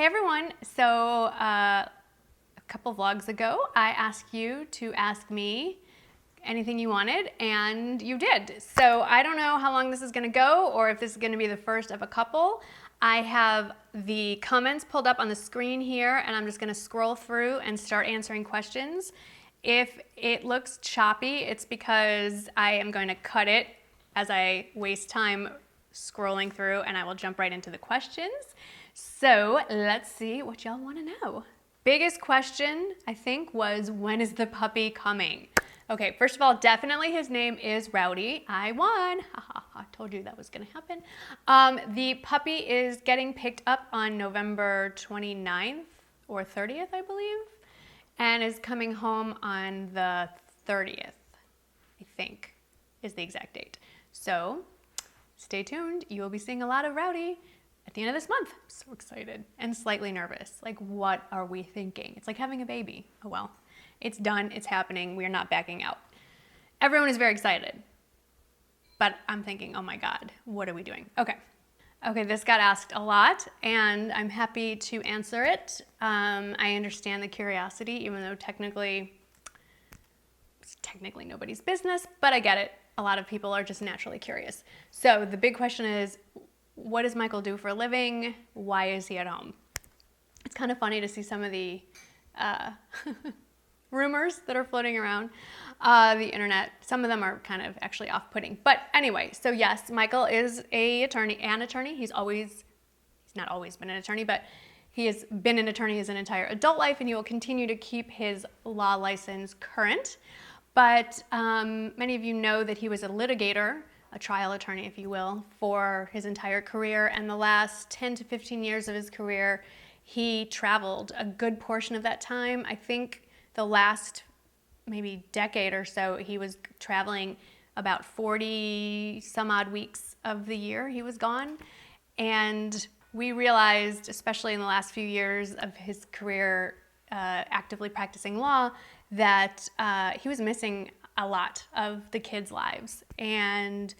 everyone. So a couple vlogs ago, I asked you to ask me anything you wanted, and you did. So I don't know how long this is gonna go or if this is gonna be the first of a couple. I have the comments pulled up on the screen here, and I'm just gonna scroll through and start answering questions. If it looks choppy, it's because I am going to cut it as I waste time scrolling through, and I will jump right into the questions. So let's see what y'all want to know. Biggest question, I think, was when is the puppy coming? Okay, first of all, definitely his name is Rowdy. I won. I told you that was going to happen. The puppy is getting picked up on November 29th or 30th, I believe, and is coming home on the 30th, I think, is the exact date. So stay tuned. You will be seeing a lot of Rowdy at the end of this month. I'm so excited and slightly nervous. Like, what are we thinking? It's like having a baby. Oh well, it's done. It's happening. We are not backing out. Everyone is very excited, but I'm thinking, oh my God, what are we doing? Okay, this got asked a lot, and I'm happy to answer it. I understand the curiosity, even though technically it's nobody's business, but I get it. A lot of people are just naturally curious. So the big question is, what does Michael do for a living? Why is he at home? It's kind of funny to see some of the rumors that are floating around the internet. Some of them are kind of actually off-putting. But anyway, so yes, Michael is an attorney. He's not always been an attorney, but he has been an attorney his entire adult life, and he will continue to keep his law license current. But many of you know that he was a litigator, a trial attorney, if you will, for his entire career. And the last 10 to 15 years of his career, he traveled a good portion of that time. I think the last maybe decade or so, he was traveling about 40 some odd weeks of the year he was gone. And we realized, especially in the last few years of his career actively practicing law, that he was missing a lot of the kids' lives. And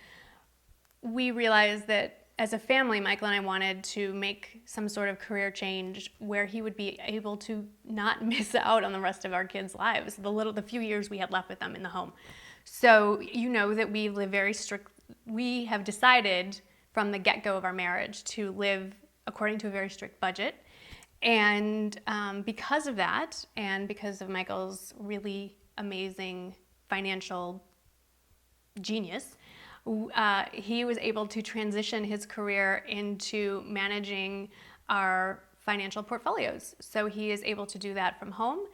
we realized that as a family, Michael and I wanted to make some sort of career change where he would be able to not miss out on the rest of our kids' lives, the few years we had left with them in the home. So you know that we live very strict. We have decided from the get-go of our marriage to live according to a very strict budget. And because of that, and because of Michael's really amazing financial genius, he was able to transition his career into managing our financial portfolios. So he is able to do that from home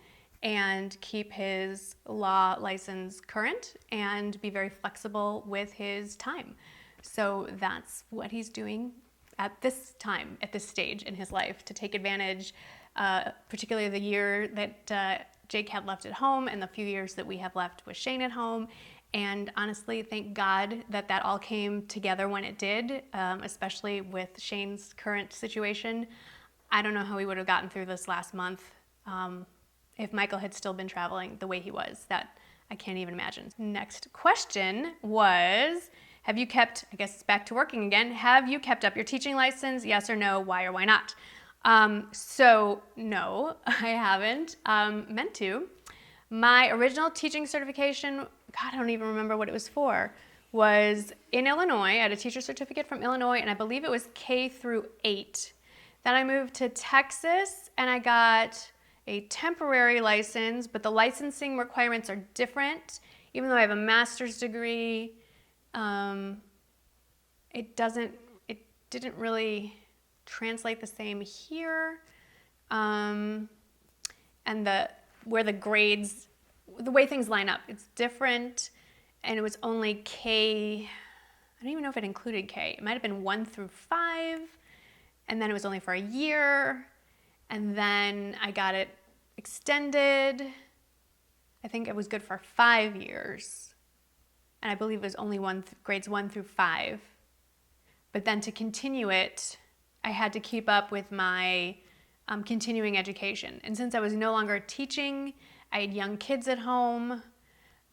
and keep his law license current and be very flexible with his time. So that's what he's doing at this time, at this stage in his life, to take advantage, particularly the year that Jake had left at home and the few years that we have left with Shane at home. And honestly, thank God that that all came together when it did, especially with Shane's current situation. I don't know how we would have gotten through this last month if Michael had still been traveling the way he was. That I can't even imagine. Next question was, have you kept, I guess it's back to working again, have you kept up your teaching license? Yes or no, why or why not? So no, I haven't meant to. My original teaching certification, God, I don't even remember what it was for, was in Illinois. I had a teacher certificate from Illinois, and I believe it was K through 8. Then I moved to Texas, and I got a temporary license, but the licensing requirements are different. Even though I have a master's degree, it didn't really translate the same here. And where the grades, the way things line up, it's different. And it was only K, I don't even know if it included K. It might have been 1 through 5. And then it was only for a year. And then I got it extended. I think it was good for 5 years. And I believe it was only grades 1 through 5. But then to continue it, I had to keep up with my continuing education. And since I was no longer teaching, I had young kids at home.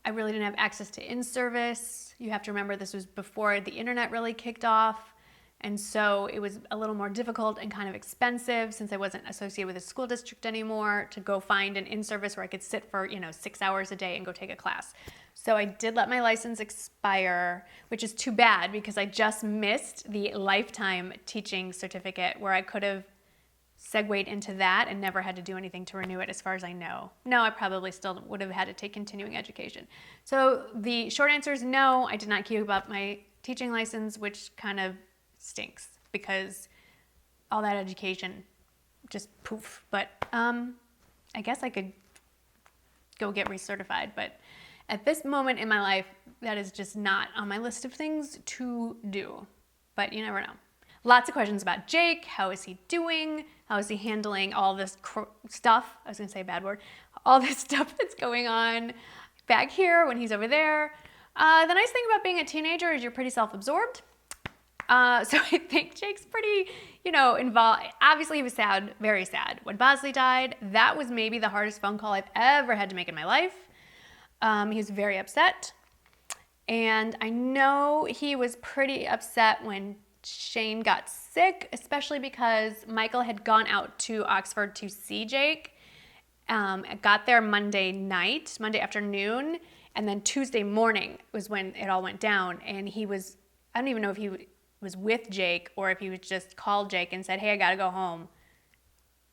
I really didn't have access to in-service. You have to remember this was before the internet really kicked off. And so it was a little more difficult and kind of expensive since I wasn't associated with a school district anymore to go find an in-service where I could sit for, 6 hours a day and go take a class. So I did let my license expire, which is too bad because I just missed the lifetime teaching certificate where I could have segued into that and never had to do anything to renew it as far as I know. No, I probably still would have had to take continuing education. So the short answer is no, I did not keep up my teaching license, which kind of stinks because all that education just poof. But I guess I could go get recertified, but at this moment in my life, that is just not on my list of things to do. But you never know. Lots of questions about Jake. How is he doing? How is he handling all this stuff? I was gonna say a bad word. All this stuff that's going on back here when he's over there. The nice thing about being a teenager is you're pretty self-absorbed. So I think Jake's pretty, involved. Obviously he was sad, very sad. When Bosley died, that was maybe the hardest phone call I've ever had to make in my life. He was very upset. And I know he was pretty upset when Shane got sick, especially because Michael had gone out to Oxford to see Jake. Got there Monday afternoon, and then Tuesday morning was when it all went down. And I don't even know if he was with Jake or if he was just called Jake and said, hey, I gotta go home.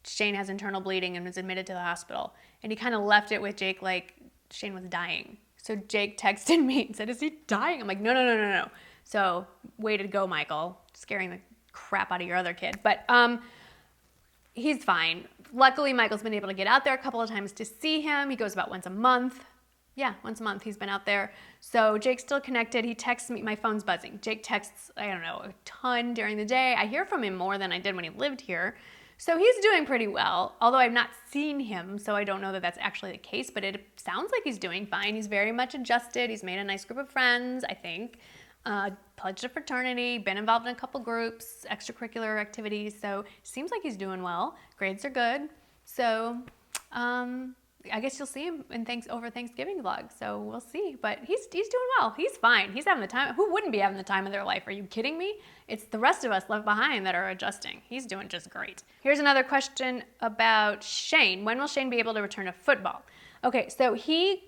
Shane has internal bleeding and was admitted to the hospital. And he kind of left it with Jake like Shane was dying. So Jake texted me and said, is he dying? I'm like, no. So way to go, Michael, scaring the crap out of your other kid. But he's fine. Luckily, Michael's been able to get out there a couple of times to see him. He goes about once a month. Yeah, once a month he's been out there. So Jake's still connected. He texts me. My phone's buzzing. Jake texts, I don't know, a ton during the day. I hear from him more than I did when he lived here. So he's doing pretty well, although I've not seen him, so I don't know that that's actually the case, but it sounds like he's doing fine. He's very much adjusted. He's made a nice group of friends, I think. Pledged a fraternity, been involved in a couple groups, extracurricular activities, so seems like he's doing well. Grades are good. So I guess you'll see him over Thanksgiving vlog, so we'll see. But he's doing well. He's fine. He's having the time. Who wouldn't be having the time of their life? Are you kidding me? It's the rest of us left behind that are adjusting. He's doing just great. Here's another question about Shane. When will Shane be able to return to football? Okay, so he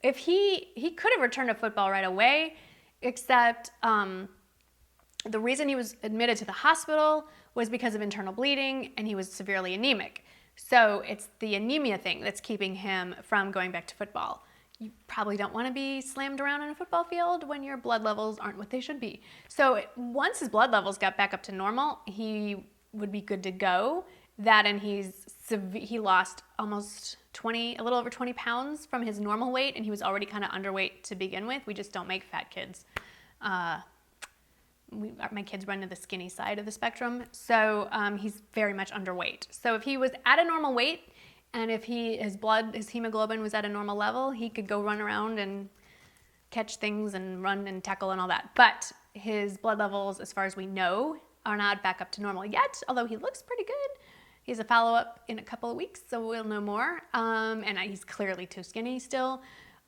could have returned to football right away, except the reason he was admitted to the hospital was because of internal bleeding and he was severely anemic. So it's the anemia thing that's keeping him from going back to football. You probably don't want to be slammed around in a football field when your blood levels aren't what they should be. So once his blood levels got back up to normal, he would be good to go. That and he lost almost a little over 20 pounds from his normal weight, and he was already kind of underweight to begin with. We just don't make fat kids. My kids run to the skinny side of the spectrum, so he's very much underweight. So if he was at a normal weight, and if his hemoglobin was at a normal level, he could go run around and catch things and run and tackle and all that. But his blood levels, as far as we know, are not back up to normal yet, although he looks pretty good. He has a follow-up in a couple of weeks, so we'll know more. And he's clearly too skinny still.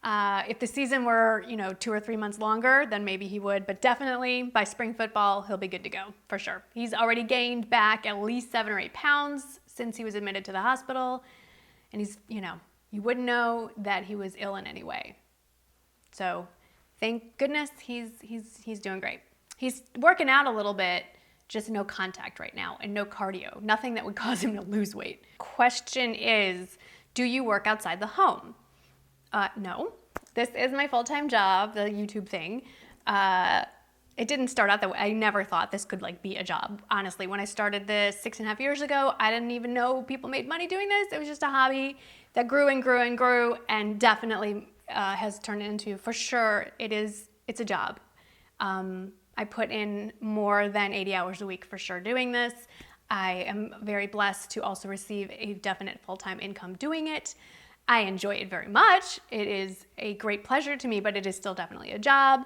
If the season were, 2 or 3 months longer, then maybe he would. But definitely by spring football, he'll be good to go, for sure. He's already gained back at least 7 or 8 pounds since he was admitted to the hospital. And he's, you wouldn't know that he was ill in any way. So thank goodness he's doing great. He's working out a little bit, just no contact right now and no cardio. Nothing that would cause him to lose weight. Question is, do you work outside the home? No. This is my full-time job, the YouTube thing. It didn't start out that way. I never thought this could be a job. Honestly, when I started this 6.5 years ago, I didn't even know people made money doing this. It was just a hobby that grew and grew and grew, and definitely has turned into, for sure, it's a job. I put in more than 80 hours a week for sure doing this. I am very blessed to also receive a definite full-time income doing it. I enjoy it very much. It is a great pleasure to me, but it is still definitely a job.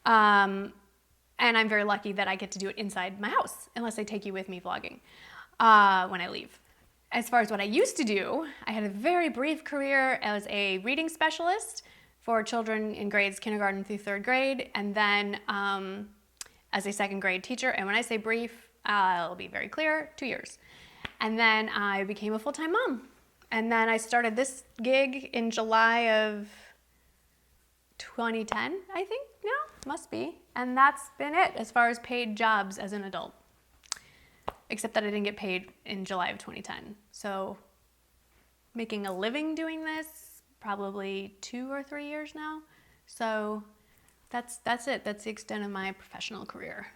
And I'm very lucky that I get to do it inside my house, unless I take you with me vlogging when I leave. As far as what I used to do, I had a very brief career as a reading specialist for children in grades kindergarten through 3rd grade. And then as a second grade teacher. And when I say brief, I'll be very clear, 2 years. And then I became a full-time mom. And then I started this gig in July of 2010, I think now, must be. And that's been it as far as paid jobs as an adult. Except that I didn't get paid in July of 2010. So making a living doing this, probably 2 or 3 years now. So that's it. That's the extent of my professional career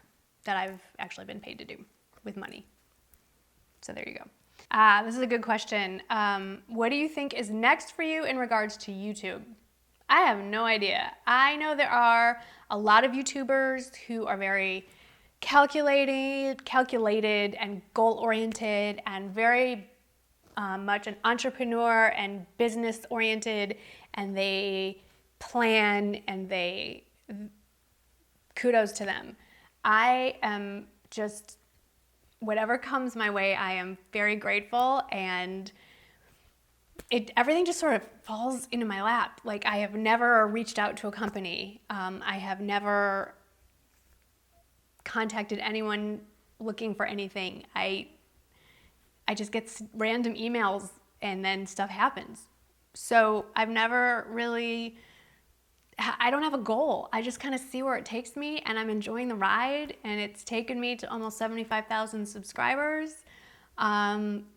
that I've actually been paid to do with money. So there you go. This is a good question. What do you think is next for you in regards to YouTube? I have no idea. I know there are a lot of YouTubers who are very calculated and goal-oriented and very much an entrepreneur and business-oriented, and they plan and kudos to them. I am just, whatever comes my way, I am very grateful, and everything just sort of falls into my lap. Like, I have never reached out to a company. I have never contacted anyone looking for anything. I just get random emails and then stuff happens. So I've never really, I don't have a goal. I just kind of see where it takes me, and I'm enjoying the ride, and it's taken me to almost 75,000 subscribers,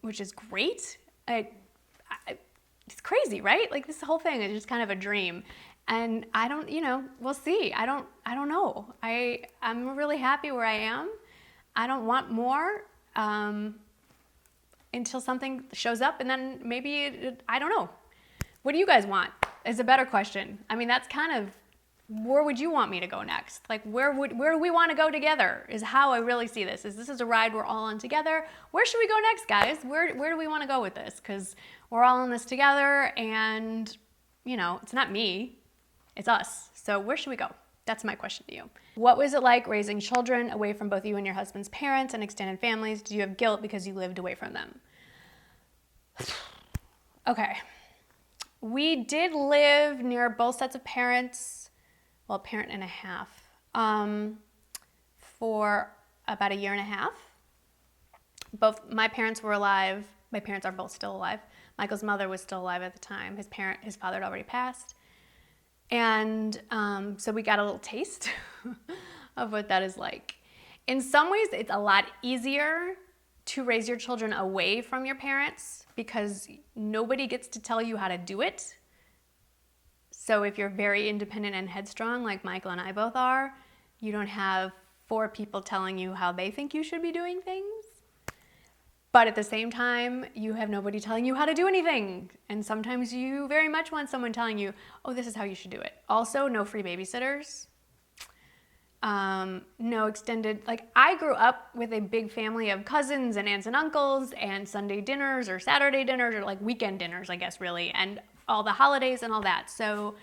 which is great. It's crazy, right? Like, this whole thing is just kind of a dream. And I don't, we'll see. I don't know. I'm really happy where I am. I don't want more until something shows up, and then maybe, I don't know. What do you guys want is a better question. I mean, that's kind of, where would you want me to go next? Like, where do we want to go together is how I really see this. This is a ride we're all on together. Where should we go next, guys? Where do we want to go with this? Because we're all in this together, and, it's not me. It's us. So where should we go? That's my question to you. What was it like raising children away from both you and your husband's parents and extended families? Do you have guilt because you lived away from them? Okay. We did live near both sets of parents, well, a parent and a half, for about a year and a half. Both my parents were alive. My parents are both still alive. Michael's mother was still alive at the time. His father had already passed. And so we got a little taste of what that is like. In some ways, it's a lot easier to raise your children away from your parents because nobody gets to tell you how to do it. So if you're very independent and headstrong, like Michael and I both are, you don't have 4 people telling you how they think you should be doing things. But at the same time, you have nobody telling you how to do anything. And sometimes you very much want someone telling you, oh, this is how you should do it. Also, no free babysitters. No extended, I grew up with a big family of cousins and aunts and uncles and Sunday dinners or Saturday dinners or weekend dinners, I guess, really, and all the holidays and all that. So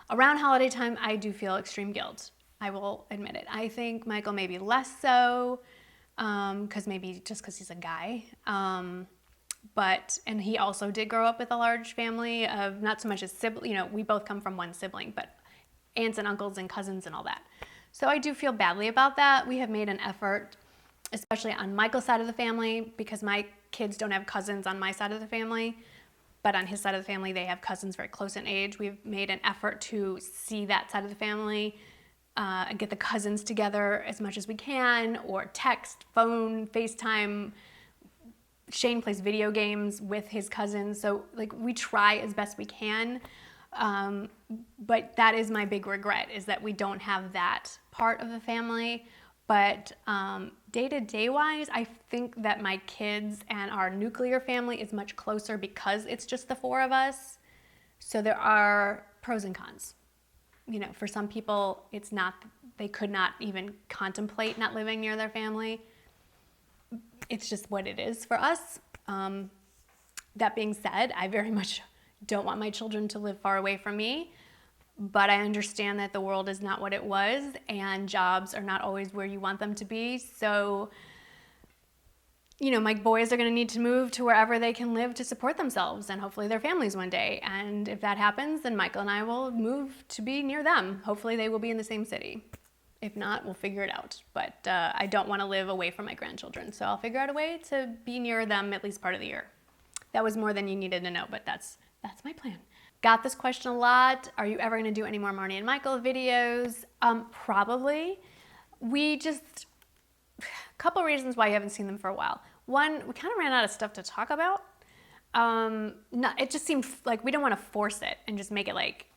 around holiday time, I do feel extreme guilt. I will admit it. I think Michael maybe less so. Because he's a guy. And he also did grow up with a large family of not so much as sibling, we both come from one sibling, but aunts and uncles and cousins and all that. So I do feel badly about that. We have made an effort, especially on Michael's side of the family, because my kids don't have cousins on my side of the family, but on his side of the family, they have cousins very close in age. We've made an effort to see that side of the family and get the cousins together as much as we can, or text, phone, FaceTime. Shane plays video games with his cousins, so we try as best we can. But that is my big regret, is that we don't have that part of the family. But day-to-day wise, I think that my kids and our nuclear family is much closer because it's just the 4 of us. So there are pros and cons. For some people, they could not even contemplate not living near their family. It's just what it is for us. That being said, I very much don't want my children to live far away from me, but I understand that the world is not what it was, and jobs are not always where you want them to be. So, my boys are going to need to move to wherever they can live to support themselves and hopefully their families one day. And if that happens, then Michael and I will move to be near them. Hopefully they will be in the same city. If not, we'll figure it out. But I don't want to live away from my grandchildren, so I'll figure out a way to be near them at least part of the year. That was more than you needed to know, but that's my plan. Got this question a lot. Are you ever going to do any more Marnie and Michael videos? Probably. A couple reasons why you haven't seen them for a while. One, we kind of ran out of stuff to talk about. It just seemed like we don't want to force it and just make it like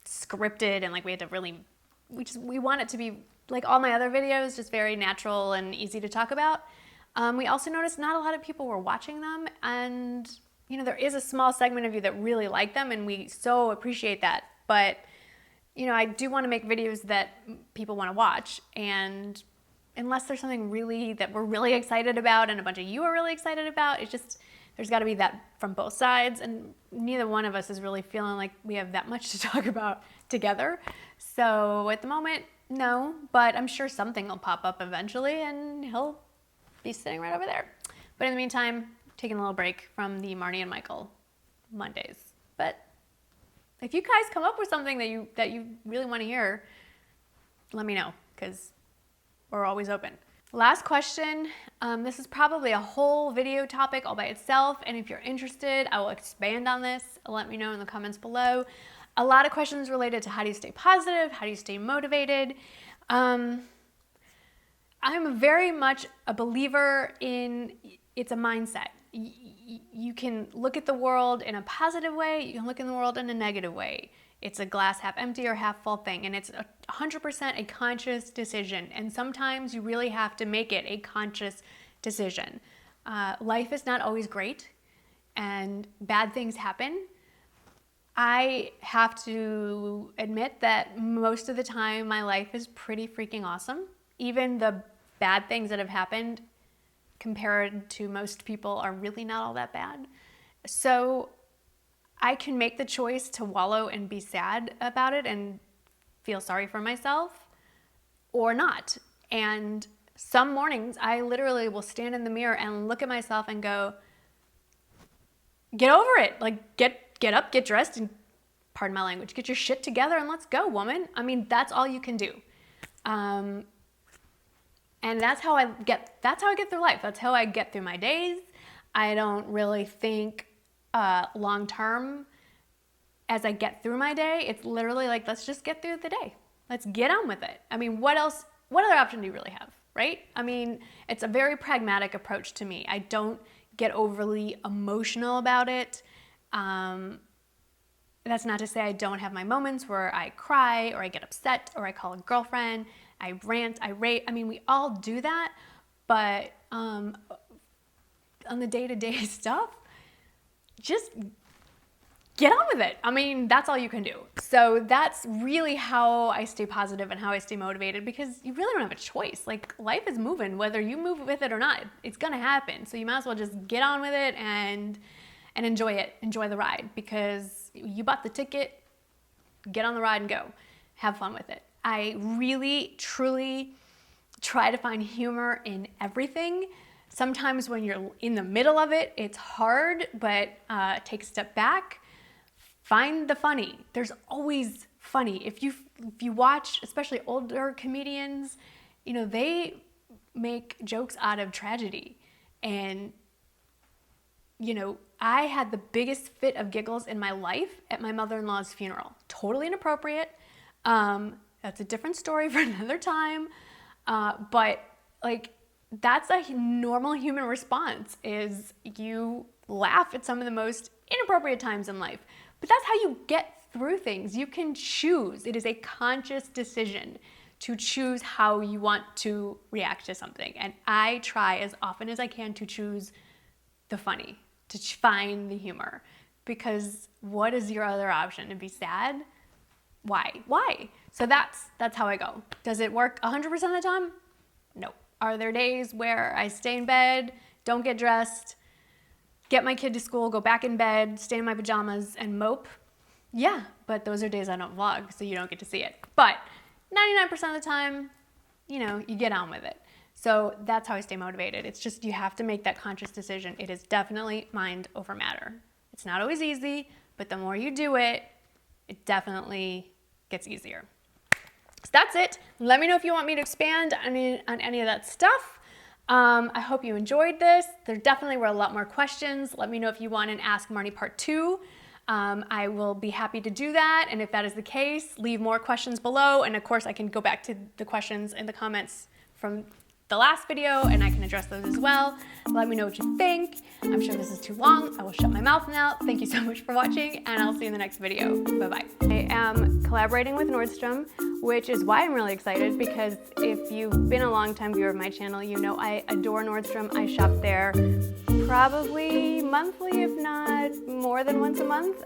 scripted and like we had to really, we want it to be like all my other videos, just very natural and easy to talk about. We also noticed not a lot of people were watching them, and you know, there is a small segment of you that really like them, and we so appreciate that. But you know, I do want to make videos that people want to watch, and unless there's something really that we're really excited about and a bunch of you are really excited about, it's just, there's got to be that from both sides, and neither one of us is really feeling like we have that much to talk about together. So at the moment, no, but I'm sure something will pop up eventually and he'll be sitting right over there. But in the meantime, taking a little break from the Marnie and Michael Mondays. But if you guys come up with something that you really want to hear, let me know, because we're always open. Last question. This is probably a whole video topic all by itself, and if you're interested, I will expand on this. Let me know in the comments below. A lot of questions related to how do you stay positive, how do you stay motivated. I'm very much a believer in it's a mindset. You can look at the world in a positive way, you can look in the world in a negative way. It's a glass half empty or half full thing, and it's 100% a conscious decision, and sometimes you really have to make it a conscious decision. Life is not always great, and bad things happen. I have to admit that most of the time my life is pretty freaking awesome. Even the bad things that have happened compared to most people are really not all that bad. So I can make the choice to wallow and be sad about it and feel sorry for myself or not. And some mornings I literally will stand in the mirror and look at myself and go, get over it. Like get up, get dressed, and pardon my language, get your shit together and let's go, woman. I mean, that's all you can do. And that's how I get through life. That's how I get through my days. I don't really think long term as I get through my day. It's literally like, let's just get through the day. Let's get on with it. I mean, what other option do you really have, right? I mean, it's a very pragmatic approach to me. I don't get overly emotional about it. That's not to say I don't have my moments where I cry or I get upset or I call a girlfriend, I rant, I rave. I mean, we all do that, but on the day-to-day stuff, just get on with it. I mean, that's all you can do. So that's really how I stay positive and how I stay motivated, because you really don't have a choice. Like, life is moving, whether you move with it or not, it's gonna happen. So you might as well just get on with it and enjoy it, enjoy the ride, because you bought the ticket, get on the ride and go. Have fun with it. I really, truly try to find humor in everything. Sometimes when you're in the middle of it, it's hard, but take a step back, find the funny. There's always funny. If you watch, especially older comedians, you know, they make jokes out of tragedy. And, you know, I had the biggest fit of giggles in my life at my mother-in-law's funeral. Totally inappropriate. That's a different story for another time. But like, that's a normal human response, is you laugh at some of the most inappropriate times in life. But that's how you get through things. You can choose. It is a conscious decision to choose how you want to react to something. And I try as often as I can to choose the funny, to find the humor. Because what is your other option? To be sad? Why? So that's how I go. Does it work 100% of the time? No. Are there days where I stay in bed, don't get dressed, get my kid to school, go back in bed, stay in my pajamas and mope? Yeah, but those are days I don't vlog, so you don't get to see it. But 99% of the time, you know, you get on with it. So that's how I stay motivated. It's just, you have to make that conscious decision. It is definitely mind over matter. It's not always easy, but the more you do it, it definitely gets easier. So that's it. Let me know if you want me to expand on any of that stuff. I hope you enjoyed this. There definitely were a lot more questions. Let me know if you want an Ask Marnie Part 2. I will be happy to do that, and if that is the case, leave more questions below, and of course I can go back to the questions in the comments from the last video and I can address those as well. Let me know what you think. I'm sure this is too long. I will shut my mouth now. Thank you so much for watching, and I'll see you in the next video. Bye-bye. I am collaborating with Nordstrom, which is why I'm really excited, because if you've been a long-time viewer of my channel, you know I adore Nordstrom. I shop there probably monthly, if not more than once a month.